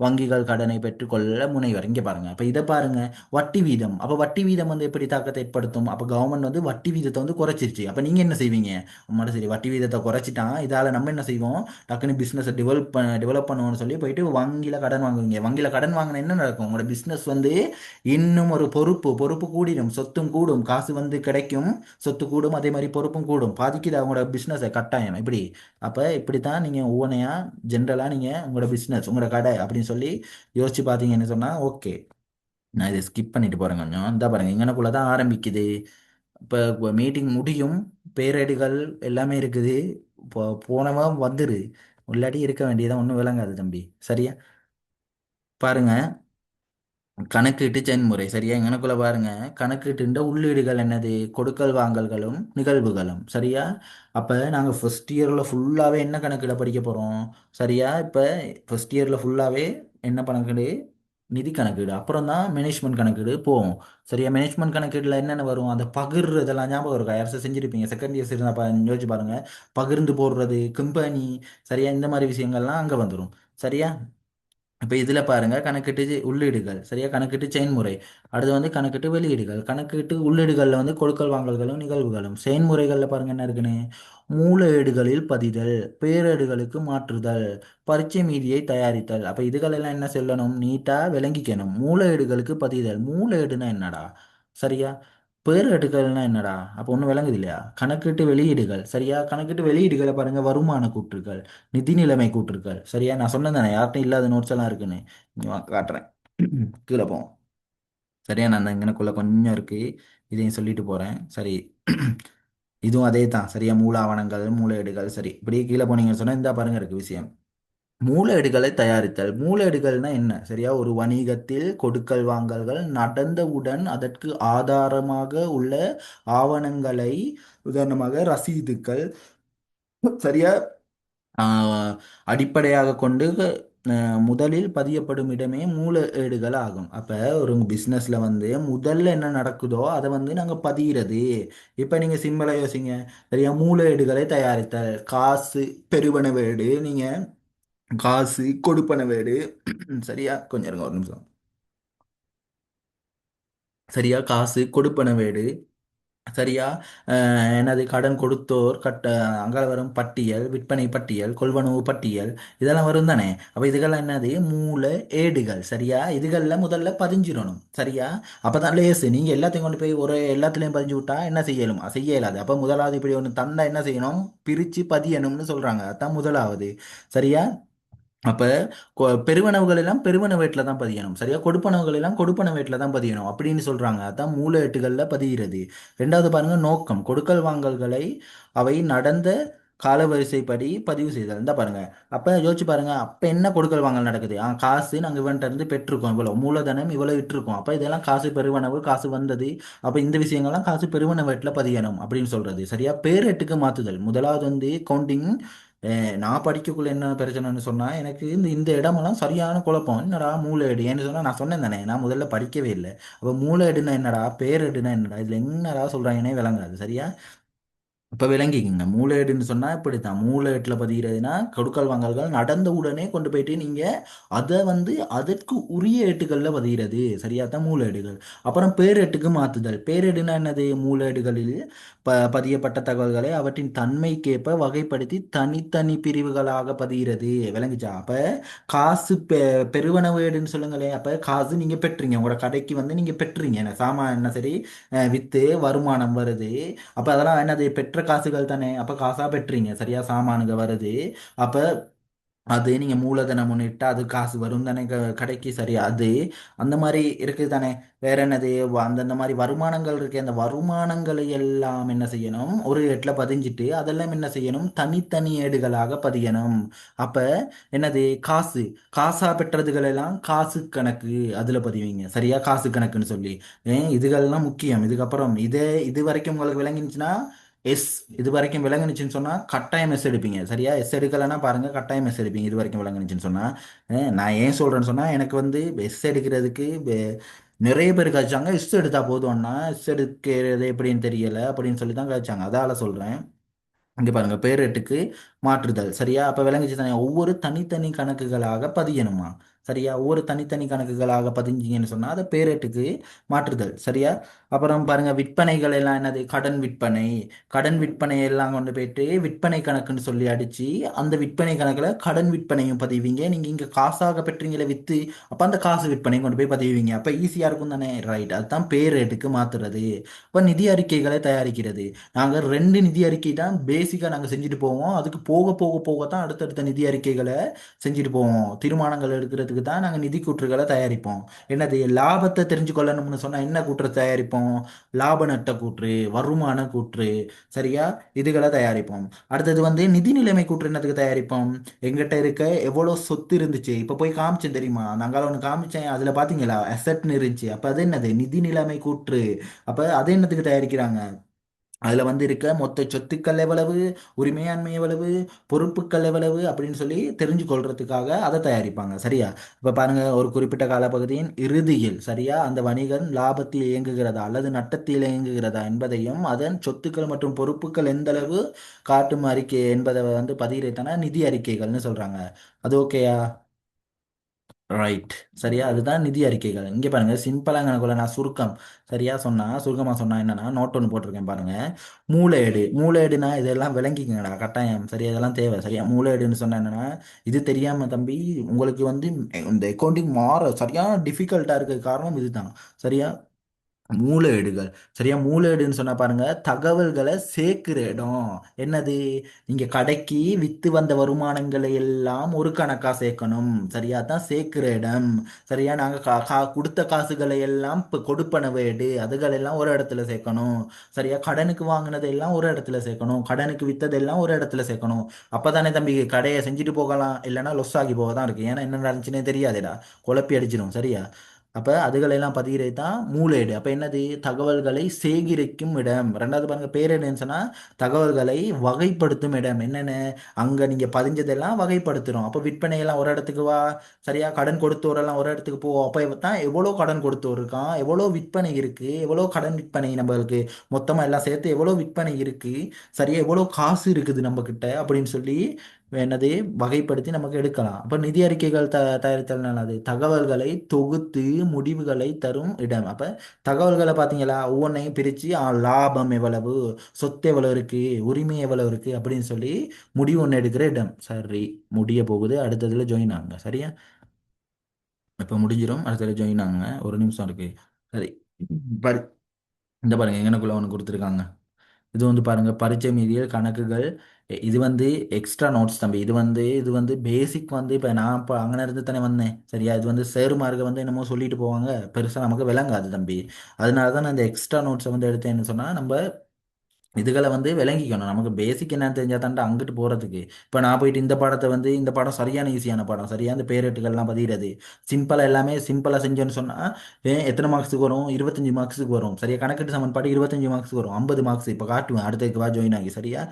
வங்கிகள் கடனை பெற்றுக்கொள்ள முனைவர். இங்கே பாருங்க, அப்போ இதை பாருங்க, வட்டி வீதம். அப்போ வட்டி வீதம் வந்து எப்படி தாக்கத்தை ஏற்படுத்தும்? அப்போ கவர்மெண்ட் வந்து வட்டி வீதத்தை வந்து குறைச்சிருச்சு. அப்போ நீங்கள் என்ன செய்வீங்க? அம்மாட்ட சரி, வட்டி வீதத்தை குறைச்சிட்டான், இதால் நம்ம என்ன செய்வோம்? டக்குன்னு பிஸ்னஸை டெவலப் பண்ணுவோம்னு சொல்லி போயிட்டு வங்கியில் கடன் வாங்குவீங்க. வங்கியில் கடன் வாங்கினா என்ன நடக்கும்? உங்களோட பிஸ்னஸ் வந்து இன்னும் ஒரு பொறுப்பு பொறுப்பு கூடிடும், சொத்தும் கூடும், காசு வந்து கிடைக்கும், சொத்து கூடும், அதே மாதிரி பொறுப்பும் கூடும். பாதிக்குது அவங்களோட பிஸ்னஸை கட்டாயம். இப்படி அப்போ இப்படி தான் நீங்கள் ஒவ்வொன்றையாக ஜென்ரலாக நீங்கள் உங்களோட பிஸ்னஸ், உங்களோட கடை அப்படின்னு சொல்லி யோசிச்சு பார்த்தீங்கன்னு சொன்னால் ஓகே. நான் இதை ஸ்கிப் பண்ணிட்டு போகிறேன் கொஞ்சம். இந்த பாருங்க, இங்கனக்குள்ளே தான் ஆரம்பிக்குது. இப்போ மீட்டிங் முடியும், பேரடிகள் எல்லாமே இருக்குது. இப்போ போனவன் வந்துரு, இல்லாட்டி இருக்க வேண்டியதான், ஒன்றும் விளங்காது தம்பி. சரியா. பாருங்க, கணக்கீட்டு செயல்முறை. சரியா, இங்கனக்குள்ள பாருங்க, கணக்கீட்டுன்ற உள்ளீடுகள் என்னது? கொடுக்கல் வாங்கல்களும் நிகழ்வுகளும். சரியா. அப்போ நாங்கள் ஃபர்ஸ்ட் இயரில் ஃபுல்லாகவே என்ன கணக்கிட படிக்க போகிறோம்? சரியா. இப்போ ஃபர்ஸ்ட் இயரில் ஃபுல்லாகவே என்ன கணக்கீடு? நிதி கணக்கீடு. அப்புறம் தான் மேனேஜ்மெண்ட் கணக்கீடு போவோம். சரியா, மேனேஜ்மெண்ட் கணக்கீடுல என்னென்ன வரும்? அந்த பகிர்றதெல்லாம் ஞாபகம் இருக்கா? யாராச்சும் செஞ்சிருப்பீங்க, செகண்ட் இயர்ஸ் இருந்தால் யோசிச்சு பாருங்க. பகிர்ந்து போடுறது, கம்பெனி. சரியா, இந்த மாதிரி விஷயங்கள்லாம் அங்கே வந்துடும். சரியா. இப்போ இதில் பாருங்க கணக்கிட்டு உள்ளீடுகள் சரியா, கணக்கிட்டு செயன்முறை. அடுத்து வந்து கணக்கிட்டு வெளியீடுகள். கணக்கிட்டு உள்ளீடுகளில் வந்து கொடுக்கல் வாங்கல்களும் நிகழ்வுகளும். செயன்முறைகளில் பாருங்க என்ன இருக்குன்னு, மூல ஏடுகளில் பதிதல், பேரேடுகளுக்கு மாற்றுதல், பரீட்சை மீதியை தயாரித்தல். அப்போ இதுகளெல்லாம் என்ன சொல்லணும், நீட்டாக விளங்கிக்கணும். மூல ஏடுகளுக்கு பதிதல், மூல ஏடுனா என்னடா சரியா, பேரேடுகள்னா என்னடா, அப்போ ஒன்றும் விளங்குது இல்லையா. கணக்கிட்டு வெளியீடுகள் சரியா, கணக்கிட்டு வெளியீடுகளை பாருங்க, வருமான கூற்றுகள், நிதி நிலைமை கூற்றுக்கள் சரியா. நான் சொன்னேன் தானே யார்கிட்டும் இல்லாத நோட்ஸ் எல்லாம் இருக்குன்னு, இங்க வா காட்டுறேன். கீழே போவோம் சரியா. நான் அந்த இங்கனக்குள்ள கொஞ்சம் இருக்கு, இதையும் சொல்லிட்டு போறேன் சரி. இதுவும் அதே தான் சரியா, மூல ஆவணங்கள் மூல சரி. இப்படியே கீழே போனீங்கன்னு சொன்னா இந்த பாருங்க இருக்கு விஷயம். மூல தயாரித்தல். மூல என்ன சரியா, ஒரு வணிகத்தில் கொடுக்கல் வாங்கல்கள் நடந்தவுடன் அதற்கு ஆதாரமாக உள்ள ஆவணங்களை, உதாரணமாக ரசீதுகள் சரியா, அடிப்படையாக கொண்டு முதலில் பதியப்படும் இடமே மூல ஏடுகள் ஆகும். அப்போ ஒரு பிஸ்னஸில் வந்து முதல்ல என்ன நடக்குதோ அதை வந்து நாங்கள் பதிகிறது. இப்போ நீங்கள் சிம்பிளாக யோசிங்க சரியா, மூல ஏடுகளை தயாரித்தல், காசு பெறுவன வேடு, நீங்கள் காசு கொடுப்பன வேடு சரியா, கொஞ்சம் இருங்க ஒரு நிமிஷம். சரியா, காசு கொடுப்பன வேடு சரியா, என்னது கடன் கொடுத்தோர் அங்கே வரும் பட்டியல், விற்பனை பட்டியல், கொள்வனவு பட்டியல், இதெல்லாம் வரும் தானே. அப்போ இதுகெல்லாம் என்னது மூல ஏடுகள் சரியா. இதுகளில் முதல்ல பதிஞ்சிடணும் சரியா. அப்போ தான் லேசு, நீங்கள் எல்லாத்தையும் கொண்டு போய் ஒரு எல்லாத்துலேயும் பதிஞ்சு விட்டா என்ன செய்யலும் செய்ய இயலாது. அப்போ முதலாவது இப்படி ஒன்று தந்தா என்ன செய்யணும், பிரித்து பதியணும்னு சொல்கிறாங்க, அதான் முதலாவது சரியா. அப்ப பெருவனவுகள் எல்லாம் பெருவன வேட்டில் தான் பதியணும் சரியா, கொடுப்பனவுகள் எல்லாம் கொடுப்பன வேட்டில் தான் பதியணும் அப்படின்னு சொல்றாங்க, அதான் மூல எட்டுகளில் பதிகிறது. ரெண்டாவது பாருங்க நோக்கம், கொடுக்கல் வாங்கல்களை அவை நடந்த காலவரிசைப்படி பதிவு செய்தல். இந்த பாருங்க, அப்ப யோசிச்சு பாருங்க, அப்ப என்ன கொடுக்கல் வாங்கல் நடக்குது, காசு நாங்க இவன்ட்ட இருந்து பெற்றிருக்கோம், இவ்வளவு மூலதனம் இவ்வளவு இட்டிருக்கோம், அப்ப இதெல்லாம் காசு பெருவனவு, காசு வந்தது, அப்ப இந்த விஷயங்கள்லாம் காசு பெருவன வேட்டில் பதியணும் அப்படின்னு சொல்றது சரியா. பேரெட்டுக்கு மாத்துதல், முதலாவது வந்து கவுண்டிங். நான் படிக்கக்குள்ள என்ன பிரச்சனைன்னு சொன்னா, எனக்கு இந்த இந்த இடமெல்லாம் சரியான குழப்பம். என்னடா மூலேடு ஏன்னு சொன்னா, நான் சொன்னேன் தானே நான் முதல்ல படிக்கவே இல்லை. அப்போ மூலேடுன்னா என்னடா, பேரேடுனா என்னடா, இதுல என்னடா சொல்றாங்கன்னே விளங்காது சரியா. இப்ப விளங்கிக்கங்க, மூலேடுன்னு சொன்னா இப்படித்தான், மூலேட்டுல பதிகிறதுனா கொடுக்கல் வாங்கல்கள் நடந்த உடனே கொண்டு போயிட்டு நீங்க அதை வந்து அதற்கு உரிய ஏட்டுகள்ல பதிகிறது சரியா, தான் மூலேடுகள். அப்புறம் பேரேட்டுக்கு மாத்துதல். பேரேடுனா என்னது, மூலேடுகளில் பதியப்பட்ட தகவல்களை அவற்றின் தன்மைக்கேற்ப வகைப்படுத்தி தனித்தனி பிரிவுகளாக பதிகிறது. விளங்குச்சா. அப்ப காசு பெருவனவேடுன்னு சொல்லுங்களேன். அப்ப காசு நீங்க பெற்றீங்க, உங்களோட கடைக்கு வந்து நீங்க பெற்றீங்க, என்ன சாமான் என்ன சரி, வித்து வருமானம் வருது. அப்ப அதெல்லாம் என்னது, பெற்ற காசுகள் தானே. அப்ப காசா பெற்றீங்க சரியா, சாமானுங்க வருது. அப்ப அது நீங்க மூலதனம் முன்னிட்டு அது காசு வரும் தானே கடைக்கு சரியா. அது அந்த மாதிரி இருக்குது தானே. வேற என்னது, அந்தந்த மாதிரி வருமானங்கள் இருக்கு, அந்த வருமானங்களை எல்லாம் என்ன செய்யணும், ஒரு இடத்துல பதிஞ்சிட்டு அதெல்லாம் என்ன செய்யணும், தனித்தனி ஏடுகளாக பதியணும். அப்ப என்னது, காசு, காசா பெற்றதுகள் எல்லாம் காசு கணக்கு அதுல பதிவீங்க சரியா, காசு கணக்குன்னு சொல்லி. இதுகள்லாம் முக்கியம். இதுக்கப்புறம் இது வரைக்கும் உங்களுக்கு விளங்கினுச்சுன்னா எஸ், இது வரைக்கும் விளங்குனுச்சுன்னு சொன்னா கட்டாயம் எஸ் எடுப்பீங்க சரியா. எஸ் எடுக்கலைன்னா பாருங்க, கட்டாயம் எஸ் எடுப்பீங்க இது வரைக்கும் விளங்குனுச்சுன்னு சொன்னா. நான் ஏன் சொல்றேன்னு சொன்னா, எனக்கு வந்து எஸ் எடுக்கிறதுக்கு நிறைய பேர் கழிச்சாங்க, எஸ் எடுத்தா போதும்னா எஸ் எடுக்கிறது எப்படின்னு தெரியல அப்படின்னு சொல்லி தான் கழிச்சாங்க, அதால சொல்றேன். இங்க பாருங்க, பேரெட்டுக்கு மாற்றுதல் சரியா. அப்ப விளங்குச்சு தானே, ஒவ்வொரு தனித்தனி கணக்குகளாக பதியணுமா சரியா. ஒவ்வொரு தனித்தனி கணக்குகளாக பதிஞ்சீங்கன்னு சொன்னா அதை பேரெட்டுக்கு மாற்றுதல் சரியா. அப்புறம் பாருங்க, விற்பனைகள் எல்லாம் என்னது, கடன் விற்பனை. கடன் விற்பனை எல்லாம் கொண்டு போயிட்டு விற்பனை கணக்குன்னு சொல்லி அடிச்சு அந்த விற்பனை கணக்குல கடன் விற்பனையும் பதிவீங்க. நீங்க இங்க காசாக பெற்றீங்களே வித்து, அப்ப அந்த காசு விற்பனையும் கொண்டு போய் பதிவீங்க. அப்ப ஈஸியா இருக்கும் தானே, ரைட். அதுதான் பேரேட்டுக்கு மாத்துறது. இப்ப நிதி அறிக்கைகளை தயாரிக்கிறது. நாங்கள் ரெண்டு நிதி அறிக்கை தான் பேசிக்காக நாங்கள் செஞ்சுட்டு போவோம், அதுக்கு போக போக போக தான் அடுத்தடுத்த நிதி அறிக்கைகளை செஞ்சுட்டு போவோம். தீர்மானங்கள் எடுக்கிறதுக்கு தான் நாங்கள் நிதி கூற்றுகளை தயாரிப்போம். என்னது, லாபத்தை தெரிஞ்சு கொள்ளணும்னு சொன்னால் என்ன கூற்று தயாரிப்போம், லாப நட்ட கூற்று, வருமான கூற்று சரியா, இதுகளை தயாரிப்போம். அடுத்தது வந்து நிதி நிலைமை கூற்று என்னதுக்கு தயாரிப்போம், எங்கிட்ட இருக்க எவ்வளோ சொத்து இருந்துச்சு, இப்போ போய் காமிச்சேன் தெரியுமா, நாங்கள் ஒன்று காமிச்சேன், அதில் பார்த்தீங்களா அசட்னு இருந்துச்சு, அப்போ அது என்னது நிதி நிலைமை கூற்று. அப்போ அது என்னத்துக்கு தயாரிக்கிறாங்க, அதில் வந்து இருக்க மொத்த சொத்துக்கள் எவ்வளவு, உரிமையாண்மை எவ்வளவு, பொறுப்புகள் எவ்வளவு அப்படின்னு சொல்லி தெரிஞ்சு கொள்றதுக்காக அதை தயாரிப்பாங்க சரியா. இப்போ பாருங்க, ஒரு குறிப்பிட்ட காலப்பகுதியின் இறுதியில் சரியா அந்த வணிகன் லாபத்தில் இயங்குகிறதா அல்லது நட்டத்தில் இயங்குகிறதா என்பதையும் அதன் சொத்துக்கள் மற்றும் பொறுப்புகள் எந்த அளவு காட்டும் அறிக்கை என்பதை வந்து பதிகிறதான நிதி அறிக்கைகள்னு சொல்றாங்க. அது ஓகேயா. ரைட். சரியா, அதுதான் நிதி அறிக்கைகள். இங்க பாருங்க, சிம்பிளா கணக்குல நான் சுருக்கம் சரியா சொன்னா, சுருக்கமா சொன்னா என்னன்னா, நோட் ஒன்று போட்டிருக்கேன் பாருங்க. மூளையீடு. மூளையீடுனா இதெல்லாம் விளங்கிக்கங்கடா கட்டாயம். சரியா, இதெல்லாம் தேவை. சரியா, மூளையீடுன்னு சொன்னா என்னன்னா, இது தெரியாம தம்பி உங்களுக்கு வந்து இந்த அக்கௌண்டிங் மாற சரியான டிஃபிகல்ட்டா இருக்க காரணம் இதுதான். சரியா, மூலேடுகள். சரியா, மூலேடுன்னு சொன்னா பாருங்க, தகவல்களை சேர்க்கிற இடம். என்னது, நீங்க கடைக்கு வித்து வந்த வருமானங்களை எல்லாம் ஒரு கணக்கா சேர்க்கணும். சரியா, தான் சேர்க்கிற இடம். சரியா, நாங்க கொடுத்த காசுகளை எல்லாம் இப்போ கொடுப்பனவேடு அதுகள் எல்லாம் ஒரு இடத்துல சேர்க்கணும். சரியா, கடனுக்கு வாங்கினதை எல்லாம் ஒரு இடத்துல சேர்க்கணும், கடனுக்கு வித்ததெல்லாம் ஒரு இடத்துல சேர்க்கணும். அப்பதானே தம்பி கடையை செஞ்சுட்டு போகலாம், இல்லைன்னா லொஸ் ஆகி போக தான் இருக்கு. ஏன்னா என்ன நடந்துச்சுன்னே தெரியாதுடா, குழப்பி அடிச்சிடும். சரியா, அப்ப அதுகளெல்லாம் பதிகிறது தான் மூலேடு. அப்ப என்னது, தகவல்களை சேகரிக்கும் இடம். ரெண்டாவது பாருங்க, பேர் என்னன்னு சொன்னா தகவல்களை வகைப்படுத்தும் இடம். என்னென்ன, அங்க நீங்க பதிஞ்சதெல்லாம் வகைப்படுத்துறோம். அப்ப விற்பனை எல்லாம் ஒரு இடத்துக்கு வா. சரியா, கடன் கொடுத்தோரெல்லாம் ஒரு இடத்துக்கு போ. அப்ப தான் எவ்வளோ கடன் கொடுத்தோர் இருக்கான், எவ்வளோ விற்பனை இருக்கு, எவ்வளோ கடன் விற்பனை நம்மளுக்கு மொத்தமா எல்லாம் சேர்த்து எவ்வளோ விற்பனை இருக்கு, சரியா, எவ்வளோ காசு இருக்குது நம்ம கிட்ட அப்படின்னு சொல்லி என்னது வகைப்படுத்தி நமக்கு எடுக்கலாம். அப்ப நிதி அறிக்கைகள் தயாரித்தல் அது தகவல்களை தொகுத்து முடிவுகளை தரும் இடம். அப்ப தகவல்களை பார்த்தீங்களா, ஒவ்வொன்றையும் பிரிச்சு லாபம் எவ்வளவு, சொத்து எவ்வளவு இருக்கு, உரிமை எவ்வளவு இருக்கு அப்படின்னு சொல்லி முடிவு ஒன்று எடுக்கிற இடம். சரி, முடிய போகுது, அடுத்ததுல ஜாயின் ஆகுங்க. சரியா, இப்ப முடிஞ்சிடும், அடுத்ததுல ஜாயின் ஆகுங்க, ஒரு நிமிஷம் இருக்கு. சரி, பரி இந்த பாருங்க எங்கனக்குள்ள ஒன்று கொடுத்துருக்காங்க. இது வந்து பாருங்க, பரீட்சை மீதியல் கணக்குகள். இது வந்து எக்ஸ்ட்ரா நோட்ஸ் தம்பி. இது வந்து பேசிக் வந்து இப்போ நான் இப்போ அங்கே இருந்து தானே வந்தேன். சரியா, இது வந்து சேருமார்க்க வந்து என்னமோ சொல்லிட்டு போவாங்க, பெருசாக நமக்கு விளங்காது தம்பி. அதனால தான் நான் இந்த எக்ஸ்ட்ரா நோட்ஸை வந்து எடுத்தேன்னு சொன்னால், நம்ம இதுகளை வந்து விளங்கிக்கணும். நமக்கு பேசிக் என்னன்னு தெரிஞ்சா தாண்டா அங்கிட்டு போகிறதுக்கு. இப்போ நான் போயிட்டு இந்த பாடத்தை வந்து, இந்த பாடம் சரியான ஈஸியான பாடம், சரியா, இந்த பேரெட்டுகள்லாம் பதிகிறது சிம்பிளாக, எல்லாமே சிம்பிளாக செஞ்சோன்னு சொன்னால் எத்தனை மார்க்ஸுக்கு வரும், 25 மார்க்ஸுக்கு வரும். சரியா, கணக்கெட்டு சமன்பாடு 25 மார்க்ஸுக்கு வரும், 50 மார்க்ஸ். இப்போ காட்டுவேன் அடுத்ததுக்கு வா ஜாயின் ஆகி. சரியா,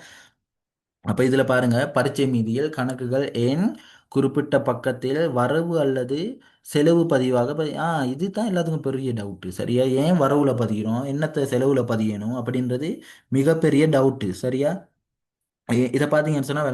அப்ப இதுல பாருங்க, பரீட்சை மீதியல் கணக்குகள் எண் குறிப்பிட்ட பக்கத்தில் வரவு அல்லது செலவு பதிவாக இதுதான் எல்லாத்துக்கும் பெரிய டவுட். சரியா, ஏன் வரவுல பதிகிறோம், என்னத்தை செலவுல பதியணும் அப்படின்றது மிகப்பெரிய டவுட். சரியா, இதை பார்த்தீங்கன்னு சொன்னா